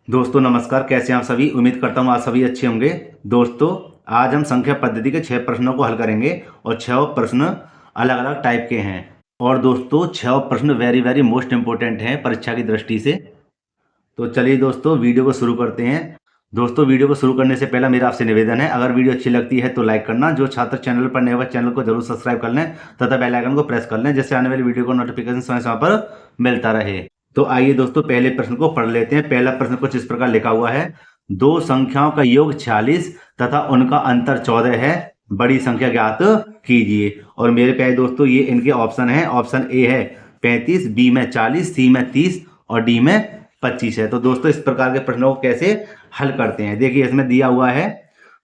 दोस्तों नमस्कार, कैसे हैं आप सभी। उम्मीद करता हूँ आप सभी अच्छे होंगे। दोस्तों आज हम संख्या पद्धति के 6 प्रश्नों को हल करेंगे और 6 प्रश्न अलग अलग टाइप के हैं। और दोस्तों 6 प्रश्न वेरी वेरी मोस्ट इंपोर्टेंट हैं परीक्षा की दृष्टि से। तो चलिए दोस्तों वीडियो को शुरू करते हैं। दोस्तों वीडियो को शुरू करने से पहले मेरा आपसे निवेदन है, अगर वीडियो अच्छी लगती है तो लाइक करना। जो छात्र चैनल पर नए हुए चैनल को जरूर सब्सक्राइब कर लें तथा बेल आइकन को प्रेस कर लें, जिससे आने वाली वीडियो को नोटिफिकेशन समय समय पर मिलता रहे। तो आइए दोस्तों पहले प्रश्न को पढ़ लेते हैं। पहला प्रश्न कुछ इस प्रकार लिखा हुआ है, दो संख्याओं का योग 46 तथा उनका अंतर 14 है, बड़ी संख्या ज्ञात कीजिए। और मेरे प्यारे दोस्तों ये इनके ऑप्शन है। ऑप्शन ए है 35, बी में 40, सी में 30 और डी में 25 है। तो दोस्तों इस प्रकार के प्रश्नों को कैसे हल करते हैं, देखिए इसमें दिया हुआ है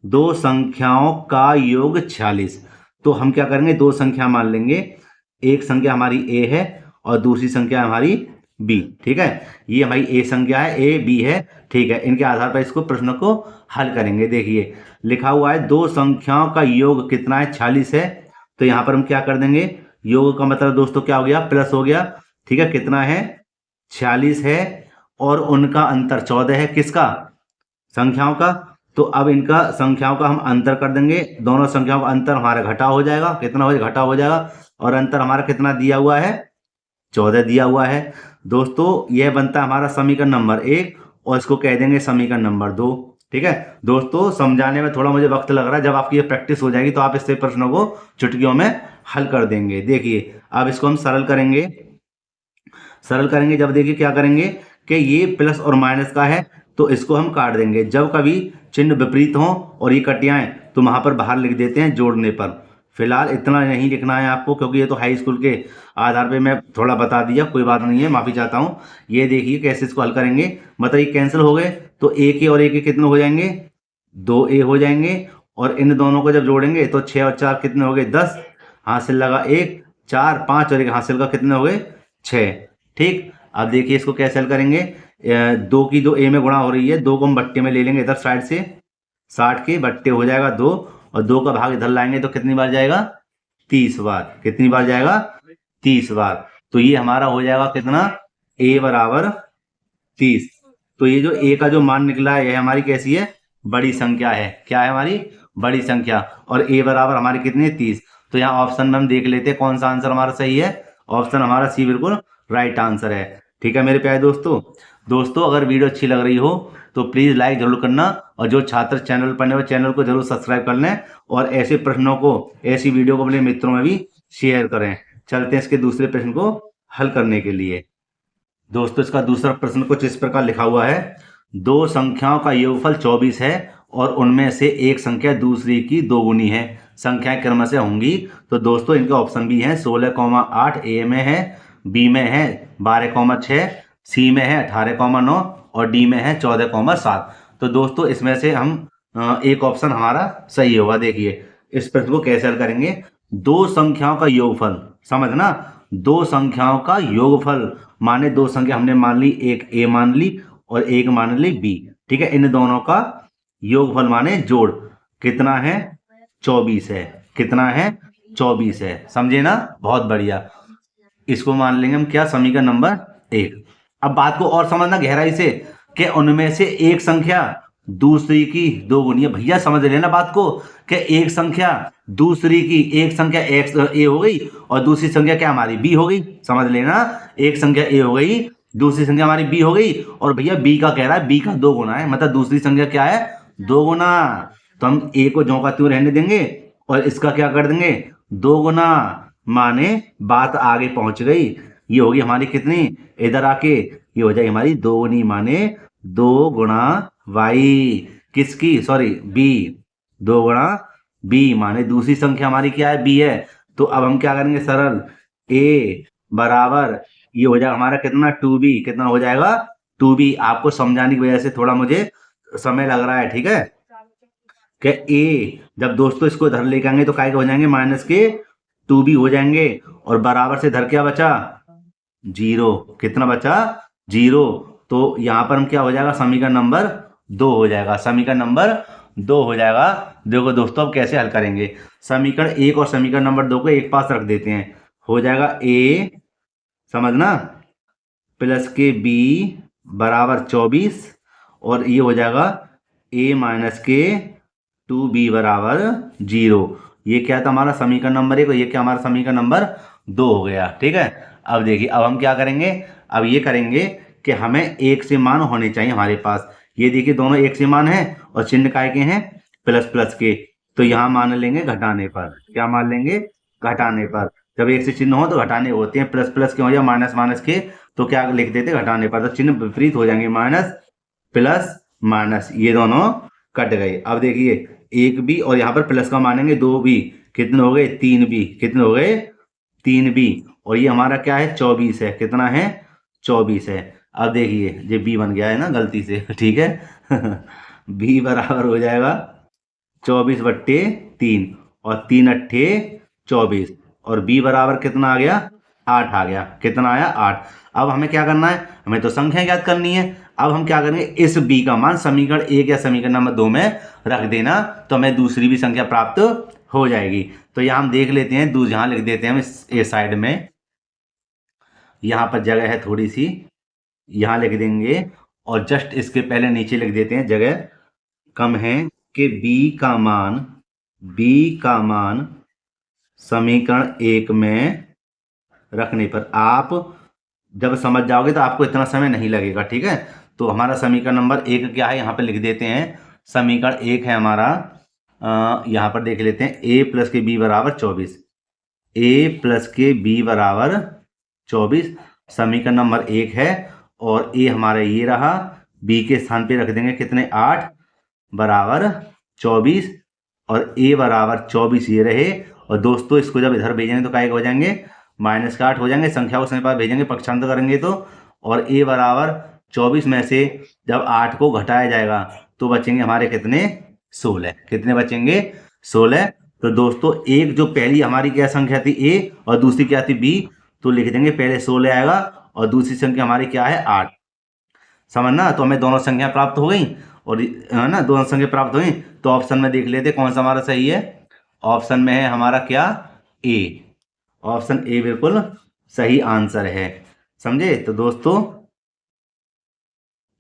दो संख्याओं का योग 46। तो हम क्या करेंगे, दो संख्या मान लेंगे। एक संख्या हमारी ए है और दूसरी संख्या हमारी बी। ठीक है, ये हमारी ए संख्या है, ए बी है। ठीक है, इनके आधार पर इसको प्रश्न को हल करेंगे। देखिए लिखा हुआ है दो संख्याओं का योग कितना है, 46 है। तो यहां पर हम क्या कर देंगे, योग का मतलब दोस्तों क्या हो गया, प्लस हो गया। ठीक है, कितना है, 46 है और उनका अंतर 14 है। किसका, संख्याओं का। तो अब इनका संख्याओं का हम अंतर कर देंगे। दोनों संख्याओं का अंतर हमारा घटा हो जाएगा। कितना हो, घटा हो जाएगा। और अंतर हमारा कितना दिया हुआ है, 14 दिया हुआ है। दोस्तों यह बनता है हमारा समीकरण नंबर 1 और इसको कह देंगे समीकरण नंबर 2। ठीक है दोस्तों, समझाने में थोड़ा मुझे वक्त लग रहा है। जब आपकी ये प्रैक्टिस हो जाएगी तो आप इससे प्रश्नों को चुटकियों में हल कर देंगे। देखिए अब इसको हम सरल करेंगे। जब देखिए क्या करेंगे कि ये प्लस और माइनस का है तो इसको हम काट देंगे। जब कभी चिन्ह विपरीत हो और ये कट जाए तो वहां पर बाहर लिख देते हैं जोड़ने पर। फिलहाल इतना नहीं लिखना है आपको, क्योंकि ये तो हाई स्कूल के आधार पे मैं थोड़ा बता दिया, कोई बात नहीं है, माफी चाहता हूँ। ये देखिए कैसे इसको हल करेंगे। मतलब ये कैंसिल हो गए तो ए के और ए के कितने हो जाएंगे, 2a हो जाएंगे। और इन दोनों को जब जोड़ेंगे तो 6 और 4 कितने हो गए, 10। हासिल लगा 1, 4, 5 और एक हासिल का कितने हो गए, 6। ठीक, अब देखिए इसको कैसे हल करेंगे। 2 की जो ए में गुणा हो रही है, 2 को हम बट्टे में ले लेंगे इधर साइड से। 60 के बट्टे हो जाएगा 2 और 2 का भाग इधर लाएंगे तो कितनी बार जाएगा, 30 बार। कितनी बार जाएगा, 30 बार। तो ये हमारा हो जाएगा कितना, a बराबर 30। तो ये जो a का जो मान निकला है, यह हमारी कैसी है, बड़ी संख्या है। क्या है, हमारी बड़ी संख्या। और a बराबर हमारी कितनी है, 30। तो यहाँ ऑप्शन में हम देख लेते हैं कौन सा आंसर हमारा सही है। ऑप्शन हमारा सी बिल्कुल राइट आंसर है। ठीक है मेरे प्यारे दोस्तों अगर वीडियो अच्छी लग रही हो तो प्लीज लाइक जरूर करना। और जो छात्र चैनल पर नए हो चैनल को जरूर सब्सक्राइब कर लें और ऐसे प्रश्नों को, ऐसी वीडियो को अपने मित्रों में भी शेयर करें। चलते हैं इसके दूसरे प्रश्न को हल करने के लिए। दोस्तों इसका दूसरा प्रश्न कुछ इस प्रकार लिखा हुआ है, दो संख्याओं का योगफल 24 है और उनमें से एक संख्या दूसरी की दोगुनी है, संख्याएं क्रम से होंगी। तो दोस्तों इनके ऑप्शन भी हैं, 16,8 ए में है, बी में है 12,6, सी में है 18,9 और डी में है 14,7। तो दोस्तों इसमें से हम एक ऑप्शन हमारा सही होगा। देखिए इस प्रश्न को कैसे हल करेंगे, दो संख्याओं का योगफल, समझना, दो संख्याओं का योगफल माने दो संख्या हमने मान ली, एक ए मान ली और एक मान ली बी। ठीक है, इन दोनों का योगफल माने जोड़ कितना है, 24 है। कितना है, 24 है। समझे ना, बहुत बढ़िया। इसको मान लेंगे हम क्या, समीकरण नंबर 1। अब बात को और समझना गहराई से कि उनमें से एक संख्या दूसरी की दोगुनी है। भैया समझ लेना बात को कि एक संख्या दूसरी की, एक संख्या एक्स ए हो गई और दूसरी संख्या क्या हमारी बी हो गई। समझ लेना, एक संख्या ए हो गई, दूसरी संख्या हमारी बी हो गई। और भैया बी का कह रहा है, बी का 2 गुना है, मतलब दूसरी संख्या क्या है, 2 गुना। तो हम ए को ज्यों का त्यों रहने देंगे और इसका क्या कर देंगे, 2 गुना। माने बात आगे पहुंच गई। ये होगी हमारी कितनी, इधर आके ये हो जाएगी हमारी 2 गुनी, माने 2 गुणा वाई। किसकी, सॉरी बी, 2 गुणा बी माने दूसरी संख्या हमारी क्या है, बी है। तो अब हम क्या करेंगे, सरल, ए बराबर ये हो जाएगा हमारा कितना, 2b। कितना हो जाएगा, 2b। आपको समझाने की वजह से थोड़ा मुझे समय लग रहा है। ठीक है, कि ए जब दोस्तों इसको इधर लेके आएंगे तो काय के हो जाएंगे, माइनस के 2b हो जाएंगे। और बराबर से इधर क्या बचा, 0। कितना बचा, 0। तो यहां पर हम क्या हो जाएगा, समीकरण नंबर 2 हो जाएगा। समीकरण नंबर 2 हो जाएगा। देखो दोस्तों अब कैसे हल करेंगे, समीकरण 1 और समीकरण नंबर 2 को एक पास रख देते हैं। हो जाएगा a, समझना, प्लस के b बराबर 24 और ये हो जाएगा a माइनस के 2b बराबर 0। ये क्या था हमारा समीकरण नंबर 1 और ये क्या हमारा समीकरण नंबर 2 हो गया। ठीक है, अब देखिए अब हम क्या करेंगे, अब ये करेंगे कि हमें एक से मान होने चाहिए हमारे पास। ये देखिए दोनों एक से मान है और चिन्ह काय के हैं, प्लस प्लस के, तो यहाँ मान लेंगे घटाने पर। क्या मान लेंगे, घटाने पर। जब एक से चिन्ह हो तो घटाने होते हैं, प्लस प्लस के हो या माइनस माइनस के तो क्या लिख देते घटाने पर, तो चिन्ह विपरीत हो जाएंगे, माइनस प्लस माइनस, ये दोनों कट गए। अब देखिए एक बी और यहाँ पर प्लस का मानेंगे 2b, कितने हो गए 3b, कितने हो गए 3b, और ये हमारा क्या है 24 है, कितना है 24 है। अब देखिए ये b बन गया है ना गलती से, ठीक है b बराबर हो जाएगा 24/3 और 3 × 24 और b बराबर कितना आ गया 8 आ गया, कितना आया 8। अब हमें क्या करना है, हमें तो संख्या ज्ञात करनी है। अब हम क्या करेंगे, इस b का मान समीकरण 1 या समीकरण नंबर 2 में रख देना, तो हमें दूसरी भी संख्या प्राप्त हो जाएगी। तो यहाँ हम देख लेते हैं, यहाँ लिख देते हैं हम इस साइड में, यहाँ पर जगह है थोड़ी सी, यहाँ लिख देंगे और जस्ट इसके पहले नीचे लिख देते हैं, जगह कम है कि b का मान समीकरण 1 में रखने पर, आप जब समझ जाओगे तो आपको इतना समय नहीं लगेगा। ठीक है, तो हमारा समीकरण नंबर 1 क्या है यहाँ पे लिख देते हैं। समीकरण 1 है हमारा, यहाँ पर देख लेते हैं, a प्लस के b बराबर 24, a प्लस के b बराबर 24 समीकरण नंबर 1 है। और a हमारा ये रहा, b के स्थान पे रख देंगे कितने 8 बराबर 24 और a बराबर 24 ये रहे। और दोस्तों इसको जब इधर भेजेंगे तो क्या हो जाएंगे, -8 हो जाएंगे, संख्या को समय पास भेजेंगे, पक्षांतर करेंगे तो, और a बराबर 24 में से जब 8 को घटाया जाएगा तो बचेंगे हमारे कितने 16, कितने बचेंगे 16। तो दोस्तों एक जो पहली हमारी क्या संख्या थी a और दूसरी क्या थी b, तो लिख देंगे पहले 16 आएगा और दूसरी संख्या हमारी क्या है 8, समझना। तो हमें दोनों संख्या प्राप्त हो गई, और है ना दोनों संख्या प्राप्त हो गई। तो ऑप्शन में देख लेते कौन सा हमारा सही है। ऑप्शन में है हमारा क्या ए, ऑप्शन ए बिल्कुल सही आंसर है, समझे। तो दोस्तों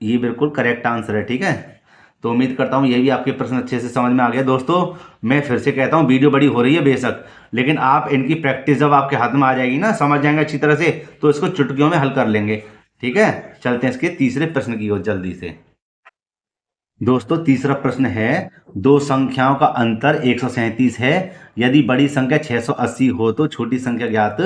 ये बिल्कुल करेक्ट आंसर है। ठीक है, तो उम्मीद करता हूँ ये भी आपके प्रश्न अच्छे से समझ में आ गया। दोस्तों मैं फिर से कहता हूँ वीडियो बड़ी हो रही है बेशक, लेकिन आप इनकी प्रैक्टिस जब आपके हाथ में आ जाएगी ना, समझ जाएंगे अच्छी तरह से, तो इसको चुटकियों में हल कर लेंगे। ठीक है, चलते हैं इसके तीसरे प्रश्न की ओर जल्दी से। दोस्तों तीसरा प्रश्न है, दो संख्याओं का अंतर 137 है, यदि बड़ी संख्या 680 हो तो छोटी संख्या ज्ञात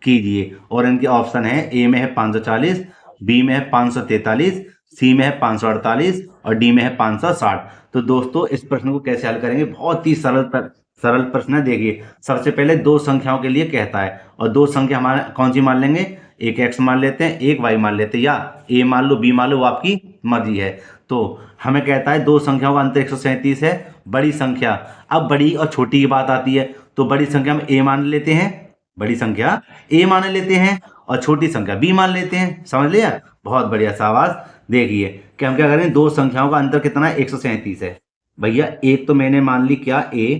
कीजिए। और इनके ऑप्शन है, ए में है 540, बी में है 543, सी में है 548 और डी में है 560। तो दोस्तों इस प्रश्न को कैसे हल करेंगे, बहुत ही सरल प्रश्न है। देखिए सबसे पहले दो संख्याओं के लिए कहता है, और दो संख्या हमारे कौन सी मान लेंगे, एक x मान लेते हैं, एक y मान लेते हैं, या a मान लो b मान लो, वो आपकी मर्जी है। तो हमें कहता है दो संख्याओं का अंतर 137 है, बड़ी संख्या। अब बड़ी और छोटी की बात आती है, तो बड़ी संख्या में a मान लेते हैं, बड़ी संख्या a मान लेते हैं और छोटी संख्या b मान लेते हैं, समझ लिया, बहुत बढ़िया शाबाश। देखिए कि हम क्या करें, दो संख्याओं का अंतर कितना है 137 है भैया। एक तो मैंने मान ली क्या a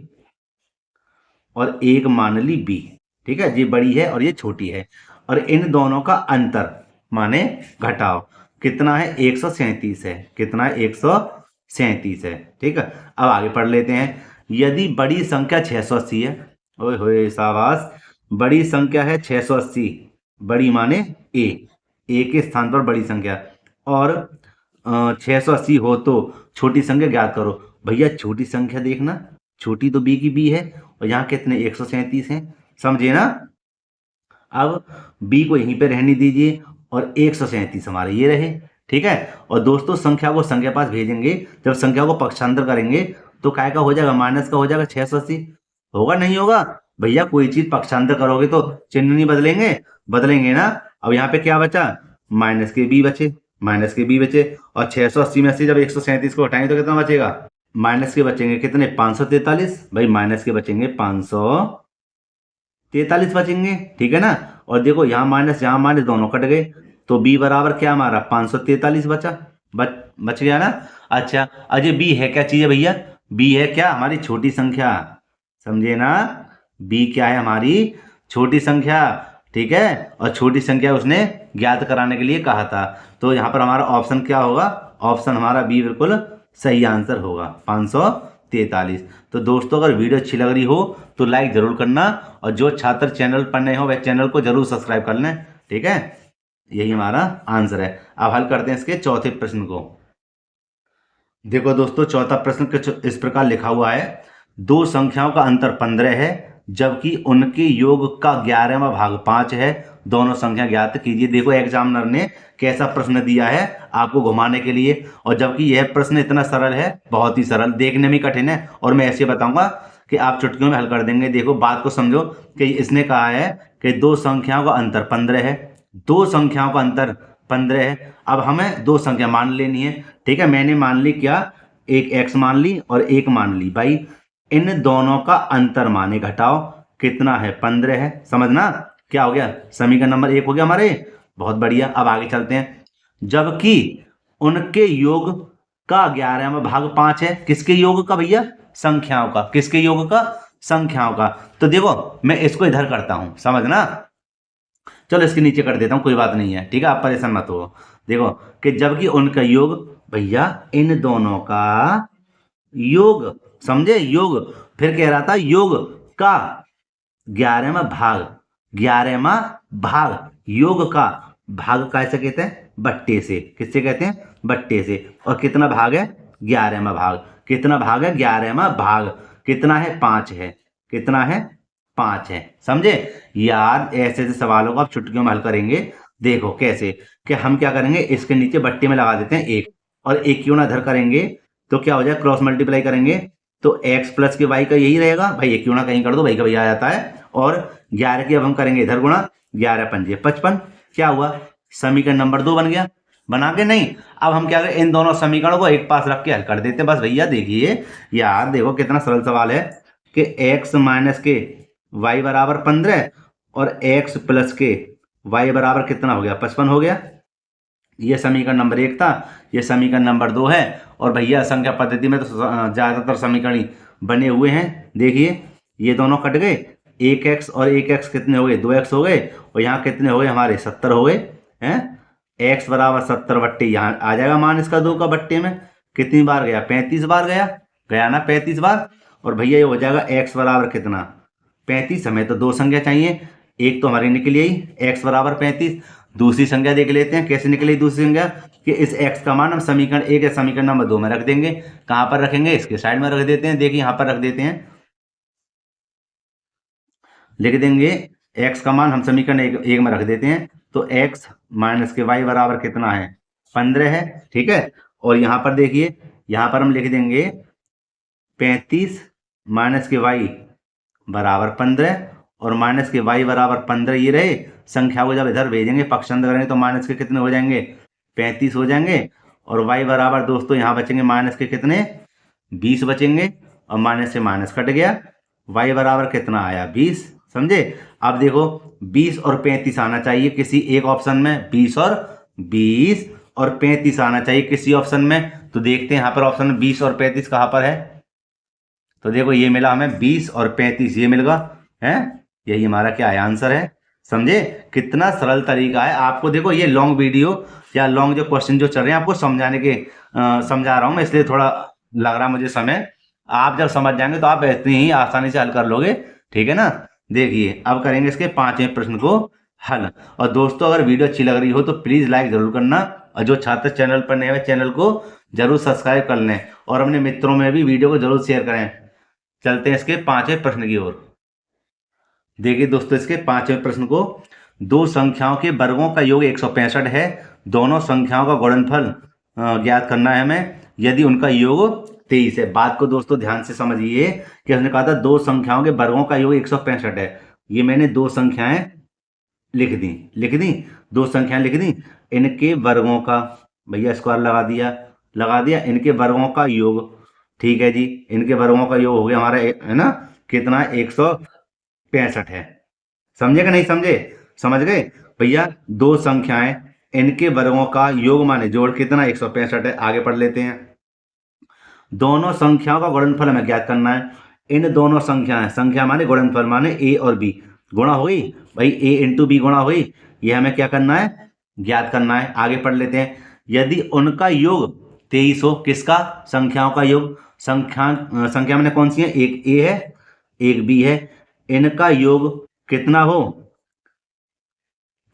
और एक मान ली b, ठीक है, ये बड़ी है और ये छोटी है, और इन दोनों का अंतर माने घटाओ कितना है 137 है, कितना है 137 है। ठीक है, अब आगे पढ़ लेते हैं। यदि बड़ी संख्या 680 है, ओए होए शाबाश, बड़ी संख्या है 680, बड़ी माने ए के स्थान पर बड़ी संख्या, और 680 हो तो छोटी संख्या ज्ञात करो। भैया छोटी संख्या देखना, छोटी तो बी की बी है, और यहाँ कितने 137 हैं, समझे ना। अब b को यहीं पे रहने दीजिए और 137 हमारे ये रहे। ठीक है, और दोस्तों संख्या को संख्या पास भेजेंगे, जब संख्या को पक्षांतर करेंगे तो काय का हो जाएगा, माइनस का हो जाएगा। 680 होगा नहीं होगा भैया, कोई चीज पक्षांतर करोगे तो चिन्ह नहीं बदलेंगे, बदलेंगे ना। अब यहाँ पे क्या बचा, माइनस के b बचे, माइनस के b बचे, और 680 में से जब 137 को हटाएंगे तो कितना बचेगा, माइनस के बचेंगे कितने 543, भाई माइनस के बचेंगे 543 बचेंगे। ठीक है ना, और देखो यहाँ माइनस दोनों कट गए, तो b बराबर क्या हमारा 543 बचा, बच गया ना। अच्छा अजय b है क्या चीज है भैया, b है क्या हमारी छोटी संख्या, समझे ना, b क्या है हमारी छोटी संख्या। ठीक है, और छोटी संख्या उसने ज्ञात कराने के लिए कहा था, तो यहाँ पर हमारा ऑप्शन क्या होगा, ऑप्शन हमारा बी बिल्कुल सही आंसर होगा 543। तो दोस्तों अगर वीडियो अच्छी लग रही हो तो लाइक जरूर करना, और जो छात्र चैनल पर नए हो वह चैनल को जरूर सब्सक्राइब कर लें। ठीक है, यही हमारा आंसर है। अब हल करते हैं इसके चौथे प्रश्न को। देखो दोस्तों, चौथा प्रश्न कुछ इस प्रकार लिखा हुआ है, दो संख्याओं का अंतर 15 है जबकि उनके योग का 11वां भाग 5 है, दोनों संख्या ज्ञात कीजिए। देखो एग्जामिनर ने कैसा प्रश्न दिया है आपको घुमाने के लिए, और जबकि यह प्रश्न इतना सरल है, बहुत ही सरल, देखने में कठिन है, और मैं ऐसे बताऊंगा कि आप चुटकियों में हल कर देंगे। देखो बात को समझो कि इसने कहा है कि दो संख्याओं का अंतर 15 है, दो संख्याओं का अंतर 15 है। अब हमें दो संख्या मान लेनी है। ठीक है, मैंने मान ली क्या, एक x मान ली और एक मान ली। भाई इन दोनों का अंतर माने घटाओ, कितना है, 15 है। समझना क्या हो गया, समीकरण नंबर 1 हो गया हमारे। बहुत बढ़िया, अब आगे चलते हैं। जबकि उनके योग का 11वां भाग 5 है, किसके योग का भैया, संख्याओं का, किसके योग का, संख्याओं का। तो देखो मैं इसको इधर करता हूं, समझना, चलो इसके नीचे कर देता हूं, कोई बात नहीं है। ठीक है, आप परेशान मत हो। देखो कि जबकि उनका योग, भैया इन दोनों का योग, समझे, योग, फिर कह रहा था योग का 11वां भाग, 11वां भाग, योग का भाग कैसे कहते हैं, बट्टे से। किससे कहते हैं, बट्टे से। और कितना भाग है, 11वां भाग। कितना भाग है, 11वां भाग। कितना है, 5 है। कितना है, 5 है। समझे यार, ऐसे ऐसे सवालों को आप चुटकियों में हल करेंगे। देखो कैसे, कि हम क्या करेंगे, इसके नीचे बट्टे में लगा देते हैं 1, और 1 क्यों ना इधर करेंगे तो क्या हो जाए, क्रॉस मल्टीप्लाई करेंगे तो x प्लस के y का यही रहेगा। भाई 1 क्यों ना कहीं कर दो, भाई का भैया आ जाता है। और 11 की अब हम करेंगे इधर गुणा, 11 पंजे 55, क्या हुआ, समीकरण नंबर 2 बन गया। बना के नहीं, अब हम क्या करें, इन दोनों समीकरणों को एक पास रख के हल कर देते हैं। बस भैया देखिए यार, देखो कितना सरल सवाल है कि x माइनस के y बराबर 15 और x प्लस के y बराबर कितना हो गया, 55 हो गया। ये समीकरण नंबर 1 था, ये समीकरण नंबर 2 है। और भैया संख्या पद्धति में तो ज़्यादातर समीकरण बने हुए हैं। देखिए ये दोनों कट गए, 1x और 1x कितने हो गए, 2x हो गए, और यहाँ कितने हो गए हमारे, 70 हो गए हैं। x बराबर 70 बट्टे, यहाँ आ जाएगा मान इसका 2 का बट्टे में, कितनी बार गया, 35 बार गया, गया ना 35 बार। और भैया ये हो जाएगा x बराबर कितना, 35। हमें तो दो संख्या चाहिए, एक तो हमारी निकली आई x बराबर 35। दूसरी संख्या देख लेते हैं कैसे निकली दूसरी संख्या, कि इस x का मान हम समीकरण 1 या समीकरण नंबर 2 में रख देंगे। कहां पर रखेंगे, इसके साइड में रख देते हैं। देखिए यहां पर रख देते हैं, लिख देंगे x का मान हम समीकरण 1 में रख देते हैं। तो x माइनस के y बराबर कितना है, 15 है। ठीक है, और यहां पर देखिए, यहां पर हम लिख देंगे 35 माइनस के y बराबर 15, और माइनस के y बराबर 15 ये रहे। संख्या को जब इधर भेजेंगे, पक्षांतर करेंगे तो माइनस के कितने हो जाएंगे, 35 हो जाएंगे। और y बराबर दोस्तों यहाँ बचेंगे माइनस के कितने, 20 बचेंगे, और माइनस से माइनस कट गया, y बराबर कितना आया, 20। समझे, अब देखो 20 और 35 आना चाहिए किसी एक ऑप्शन में, 20 और 35 आना चाहिए किसी ऑप्शन में। तो देखते हैं यहाँ पर ऑप्शन में 20 और 35 कहाँ पर है। तो देखो ये मिला हमें 20 और 35, ये मिल गया है, यही हमारा क्या है, आंसर है। समझे कितना सरल तरीका है। आपको देखो ये लॉन्ग वीडियो या लॉन्ग जो क्वेश्चन जो चल रहे हैं आपको समझाने के समझा रहा हूं मैं, इसलिए थोड़ा लग रहा मुझे समय। आप जब समझ जाएंगे तो आप इतनी ही आसानी से हल कर लोगे। ठीक है ना, देखिए अब करेंगे इसके 5वें प्रश्न को हल। और दोस्तों अगर वीडियो अच्छी लग रही हो तो प्लीज लाइक जरूर करना, और जो छात्र चैनल पर नए हैं चैनल को जरूर सब्सक्राइब कर लें, और अपने मित्रों में भी वीडियो को जरूर शेयर करें। चलते हैं इसके 5वें प्रश्न की ओर। देखिए दोस्तों इसके 5वें प्रश्न को, दो संख्याओं के वर्गों का योग 165 है, दोनों संख्याओं का गुणनफल ज्ञात करना है हमें यदि उनका योग 23 है। बात को दोस्तों ध्यान से समझिए कि उसने कहा था दो संख्याओं के वर्गों का योग 165 है। ये मैंने दो संख्याएं लिख दी, दो संख्याएं लिख दी, इनके वर्गों का, भैया स्क्वायर लगा दिया इनके वर्गों का योग। ठीक है जी, इनके वर्गों का योग हो गया हमारा है ना, कितना, 165 है। समझे कि नहीं समझे, समझ गए भैया। दो संख्याएं, इनके वर्गों का योग माने जोड़, कितना, 165 है। आगे पढ़ लेते हैं। दोनों संख्याओं का गुणनफल हमें ज्ञात करना है। इन दोनों संख्याएं, संख्या माने गुणनफल माने a और b, गुणा हो गई भाई, a इंटू बी गुणा हुई, ये हमें क्या करना है, ज्ञात करना है। आगे पढ़ लेते हैं। यदि उनका योग 23 हो, किसका? संख्याओं का योग। संख्या मैंने कौन सी है? एक ए है, एक बी है, इनका योग कितना हो?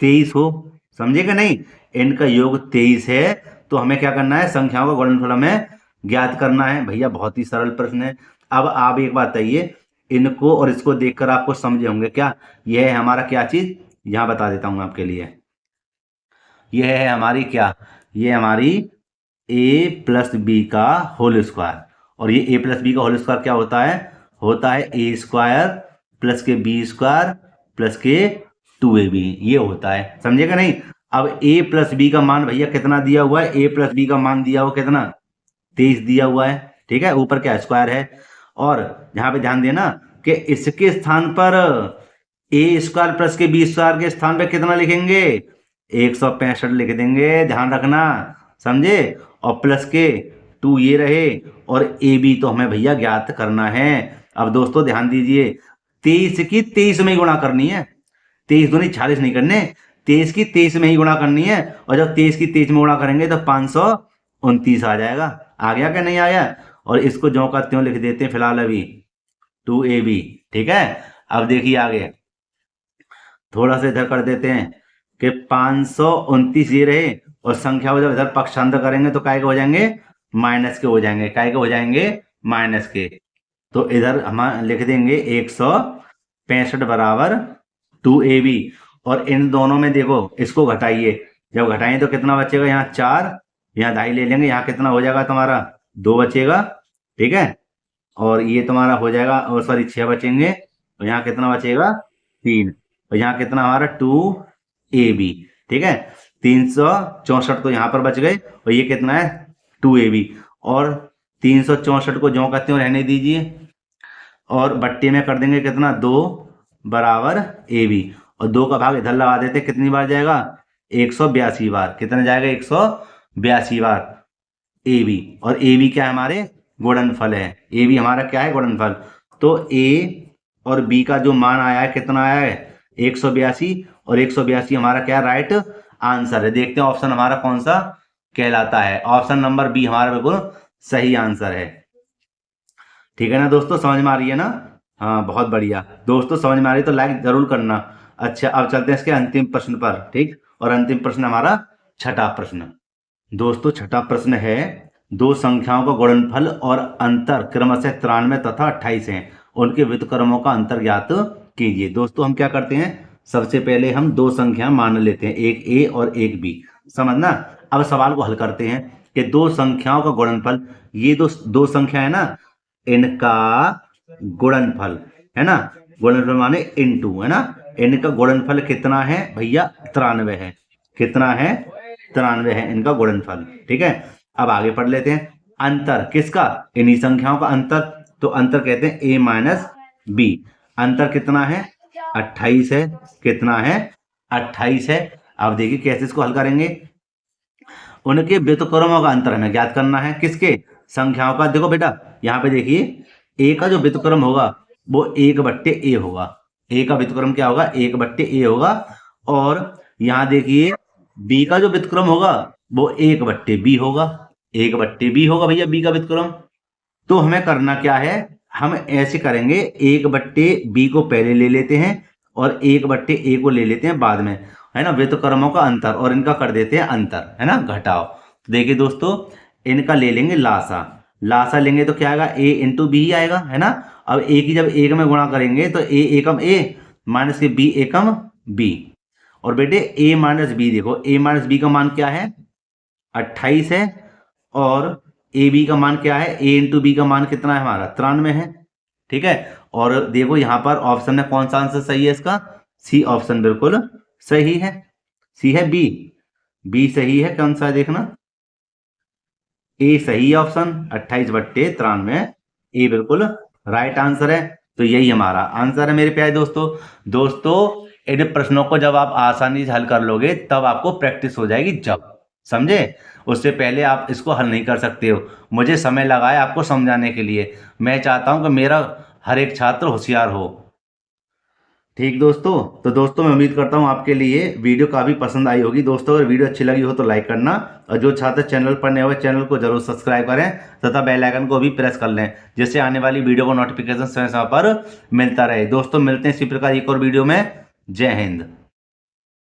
23 हो। समझेगा नहीं? इनका योग 23 है, तो हमें क्या करना है? संख्याओं का गुणनफल हमें ज्ञात करना है। भैया बहुत ही सरल प्रश्न है। अब आप एक बात बताइए, इनको और इसको देखकर आपको समझे होंगे क्या? यह है हमारा क्या चीज, यहां बता देता हूं आपके लिए। यह है हमारी क्या? ये हमारी ए प्लस बी का होल स्क्वायर। और ये ए प्लस बी का होल स्क्वायर क्या होता है? होता है ए स्क्वायर प्लस के बी स्क्वायर प्लस के 2ab, ये होता है। समझेगा नहीं? अब a प्लस बी का मान भैया कितना दिया हुआ है? a प्लस बी का मान दिया हुआ कितना? 23 दिया हुआ है। ठीक है, ऊपर क्या स्क्वायर है। और यहाँ पे ध्यान देना कि इसके स्थान पर ए स्क्वायर प्लस के बी स्क्वायर के स्थान पे कितना लिखेंगे? 165 लिख देंगे, ध्यान रखना। समझे? और प्लस के 2 ये रहे, और ए बी तो हमें भैया ज्ञात करना है। अब दोस्तों ध्यान दीजिए, 23 की 23 में ही गुणा करनी है। 23 दूनी 40 नहीं करने, 23 की 23 में ही गुणा करनी है। और जब 23 की 23 में गुणा करेंगे तो 529 आ जाएगा। आ गया क्या नहीं आया? और इसको ज्यों का त्यों लिख देते हैं फिलहाल अभी 2ab। ठीक है, अब देखिए आगे थोड़ा सा इधर कर देते हैं कि 529 ये रहे, और संख्या को जब इधर पक्षांतर करेंगे तो काय के हो जाएंगे? माइनस के हो जाएंगे। काय के हो जाएंगे? माइनस के। तो इधर हम लिख देंगे 165 बराबर 2ab। और इन दोनों में देखो, इसको घटाइए, जब घटाएं तो कितना बचेगा? यहाँ 4, यहाँ 2.5 ले लेंगे, यहाँ कितना हो जाएगा तुम्हारा? 2 बचेगा। ठीक है, और ये तुम्हारा हो जाएगा, और सॉरी 6 बचेंगे, और यहाँ कितना बचेगा? 3, और यहाँ कितना हमारा? 2ab। ठीक है, 364 तो यहाँ पर बच गए, और ये कितना है? 2ab। और 364 को ज्यों का त्यों रहने दीजिए, और बट्टे में कर देंगे कितना? 2 बराबर ab। और 2 का भाग इधर लगा देते, कितनी बार जाएगा? 182 बार। कितने जाएगा? 182 बार ab। और ab क्या है? हमारे गुणनफल है। ab हमारा क्या है? गुणनफल। तो a और b का जो मान आया है कितना आया है? 182। और 182 हमारा क्या? राइट आंसर है। देखते हैं ऑप्शन हमारा कौन सा कहलाता है। ऑप्शन नंबर बी हमारा बिल्कुल सही आंसर है। ठीक है ना दोस्तों, समझ में आ रही है ना? हाँ बहुत बढ़िया दोस्तों, समझ में आ रही है तो लाइक जरूर करना। अच्छा, अब चलते हैं इसके अंतिम प्रश्न पर। ठीक, और अंतिम प्रश्न हमारा छठा प्रश्न। दोस्तों छठा प्रश्न है, दो संख्याओं का गुणनफल और अंतर क्रमशः 93 तथा 28 हैं, उनके व्युत्क्रमों का अंतर ज्ञात कीजिए। दोस्तों हम क्या करते हैं, सबसे पहले हम दो संख्या मान लेते हैं, एक ए और एक बी। समझना? अब सवाल को हल करते हैं कि दो संख्याओं का गुणनफल, ये दो संख्या है ना, इनका गुणनफल है ना, गुणनफल माने इनटू, है ना। इनका गुणनफल कितना है भैया? 93 है। कितना है? 93 है इनका गुणनफल। ठीक है, अब आगे पढ़ लेते हैं। अंतर किसका? इन्हीं संख्याओं का अंतर। तो अंतर कहते हैं a माइनस बी। अंतर कितना है? 28 है। कितना है? 28 है। अब देखिए कैसे इसको हल करेंगे। उनके व्युत्क्रमों का अंतर हमें ज्ञात करना है। किसके? संख्याओं का। देखो बेटा यहाँ पे देखिए, a का जो व्युत्क्रम होगा वो 1/a होगा। a का व्युत्क्रम क्या होगा? 1/a होगा। और यहाँ देखिए b का जो व्युत्क्रम होगा वो 1/b होगा। 1/b होगा भैया b का व्युत्क्रम। तो हमें करना क्या है, हम ऐसे करेंगे, 1/b को पहले ले लेते हैं और 1/a को ले लेते हैं बाद में, है ना। व्युत्क्रमों का अंतर और इनका कर देते हैं अंतर, है ना, घटाओ। तो देखिए दोस्तों, इनका ले लेंगे लासा। लासा लेंगे तो क्या आएगा? a इंटू बी आएगा, है ना। अब a की जब एक में गुणा करेंगे तो a एकम a माइनस के b एकम b। और बेटे a माइनस बी, देखो a माइनस बी का मान क्या है? 28 है। और ए बी का मान क्या है? a इंटू बी का मान कितना है हमारा? 93 है। ठीक है, और देखो यहाँ पर ऑप्शन में कौन सा आंसर सही है इसका? सी ऑप्शन बिल्कुल सही है। सी है बी, बी सही है। कौन सा है देखना? ए सही ऑप्शन, 28/93, ए बिल्कुल राइट आंसर है। तो यही हमारा आंसर है मेरे प्यारे दोस्तों। दोस्तों इन प्रश्नों को जब आप आसानी से हल कर लोगे तब आपको प्रैक्टिस हो जाएगी, जब, समझे। उससे पहले आप इसको हल नहीं कर सकते हो। मुझे समय लगा है आपको समझाने के लिए। मैं चाहता हूं कि मेरा हर एक छात्र होशियार हो। ठीक दोस्तों, तो दोस्तों मैं उम्मीद करता हूँ आपके लिए वीडियो काफ़ी पसंद आई होगी। दोस्तों अगर वीडियो अच्छी लगी हो तो लाइक करना, और जो छात्र चैनल पर नए हुए चैनल को जरूर सब्सक्राइब करें तथा बेल आइकन को भी प्रेस कर लें, जिससे आने वाली वीडियो को नोटिफिकेशन समय समय पर मिलता रहे। दोस्तों मिलते हैं इसी प्रकार एक और वीडियो में। जय हिंद।